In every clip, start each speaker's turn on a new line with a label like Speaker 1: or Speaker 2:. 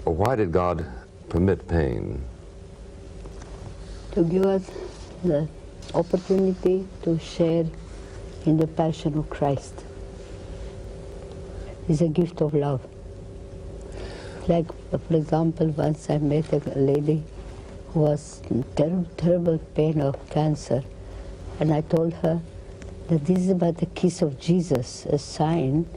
Speaker 1: Why did God permit pain?
Speaker 2: To give us the opportunity to share in the passion of Christ. It's a gift of love. Like, for example, once I met a lady who was in terrible pain of cancer, and I told her that this is about the kiss of Jesus, a sign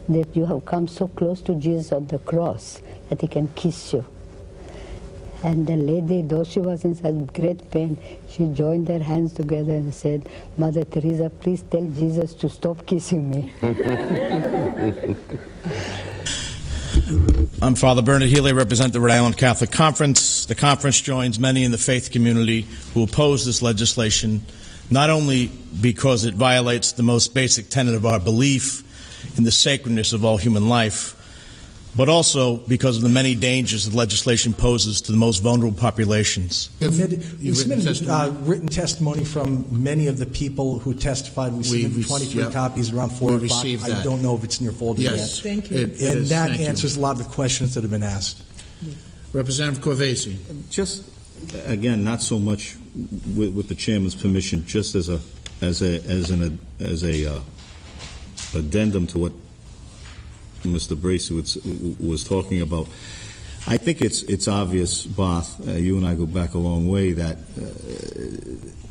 Speaker 2: that you have come so close to Jesus on the cross that he can kiss you. And the lady, though she was in such great pain, she joined their hands together and said, Mother Teresa, please tell Jesus to stop kissing me.
Speaker 3: I'm Father Bernard Healy, I represent the Rhode Island Catholic Conference. The conference joins many in the faith community who oppose this legislation, not only because it violates the most basic tenet of our belief in the sacredness of all human life, but also because of the many dangers that legislation poses to the most vulnerable populations.
Speaker 4: You submitted written testimony from many of the people who testified. We submitted 23 copies, around 4 o'clock. I don't know if it's in your folder yet.
Speaker 5: Thank you.
Speaker 4: And that answers a lot of the questions that have been asked.
Speaker 3: Representative CORVESE.
Speaker 6: Just, again, not so much with the chairman's permission, just as an addendum to what Mr. BRACY was talking about. I think it's obvious, Barth, you and I go back a long way, that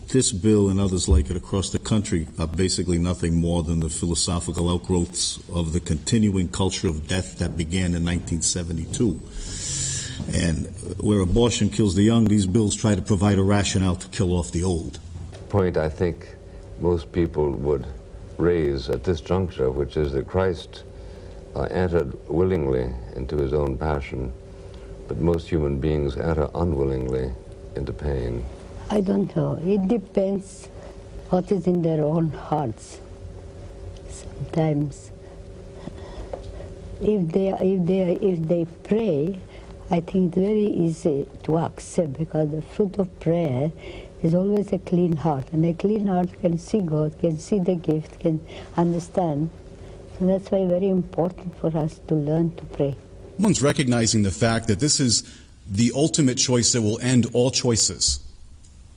Speaker 6: this bill and others like it across the country are basically nothing more than the philosophical outgrowths of the continuing culture of death that began in 1972. And where abortion kills the young, these bills try to provide a rationale to kill off the old.
Speaker 1: Point I think most people would raise at this juncture, which is that Christ entered willingly into his own passion, but most human beings enter unwillingly into pain.
Speaker 2: I don't know. It depends what is in their own hearts. Sometimes, if they pray, I think it's very easy to accept, because the fruit of prayer is always a clean heart, and a clean heart can see God, can see the gift, can understand. So that's why it's very important for us to learn to pray.
Speaker 7: One's recognizing the fact that this is the ultimate choice that will end all choices.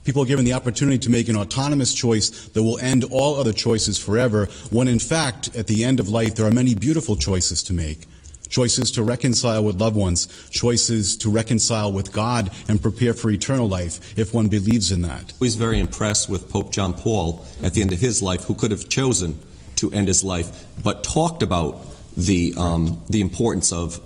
Speaker 7: People are given the opportunity to make an autonomous choice that will end all other choices forever, when in fact, at the end of life, there are many beautiful choices to make. Choices to reconcile with loved ones, choices to reconcile with God and prepare for eternal life, if one believes in that.
Speaker 8: I was very impressed with Pope John Paul at the end of his life, who could have chosen to end his life, but talked about the importance of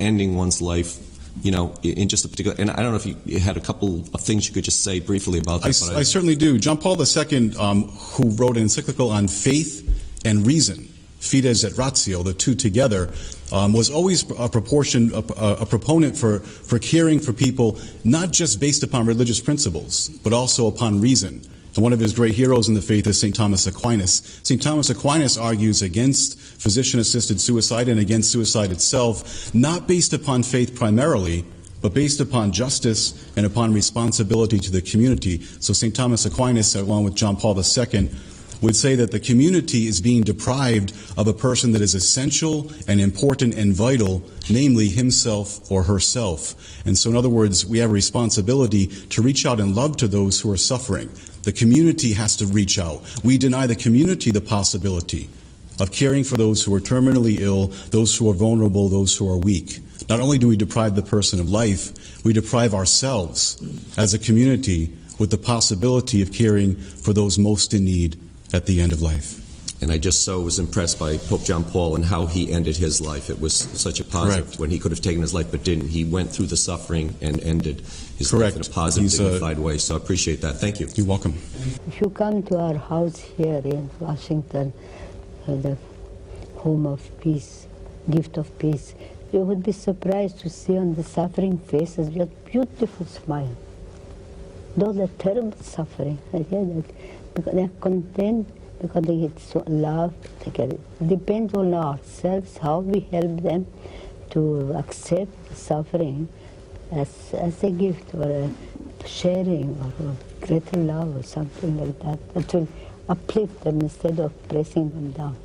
Speaker 8: ending one's life, you know, in just a particular. And I don't know if you had a couple of things you could just say briefly about that.
Speaker 7: I certainly do. John Paul II, who wrote an encyclical on faith and reason, Fides et Ratio, the two together, was always a proponent for caring for people, not just based upon religious principles, but also upon reason. And one of his great heroes in the faith is St. Thomas Aquinas. St. Thomas Aquinas argues against physician-assisted suicide and against suicide itself, not based upon faith primarily, but based upon justice and upon responsibility to the community. So St. Thomas Aquinas, along with John Paul II, would say that the community is being deprived of a person that is essential and important and vital, namely himself or herself. And so in other words, we have a responsibility to reach out in love to those who are suffering. The community has to reach out. We deny the community the possibility of caring for those who are terminally ill, those who are vulnerable, those who are weak. Not only do we deprive the person of life, we deprive ourselves as a community with the possibility of caring for those most in need at the end of life.
Speaker 8: And I just so was impressed by Pope John Paul and how he ended his life. It was such a positive.
Speaker 7: Correct.
Speaker 8: When he could have taken his life but didn't. He went through the suffering and ended his life in a positive, dignified way. So I appreciate that. Thank you.
Speaker 7: You're welcome.
Speaker 2: If you come to our house here in Washington, the home of peace, gift of peace, you would be surprised to see on the suffering faces just beautiful smile. Those are terrible suffering. I hear that. Because they're content, because they get so love. It depends on ourselves how we help them to accept the suffering as a gift, or a sharing, or a greater love, or something like that. That will uplift them instead of pressing them down.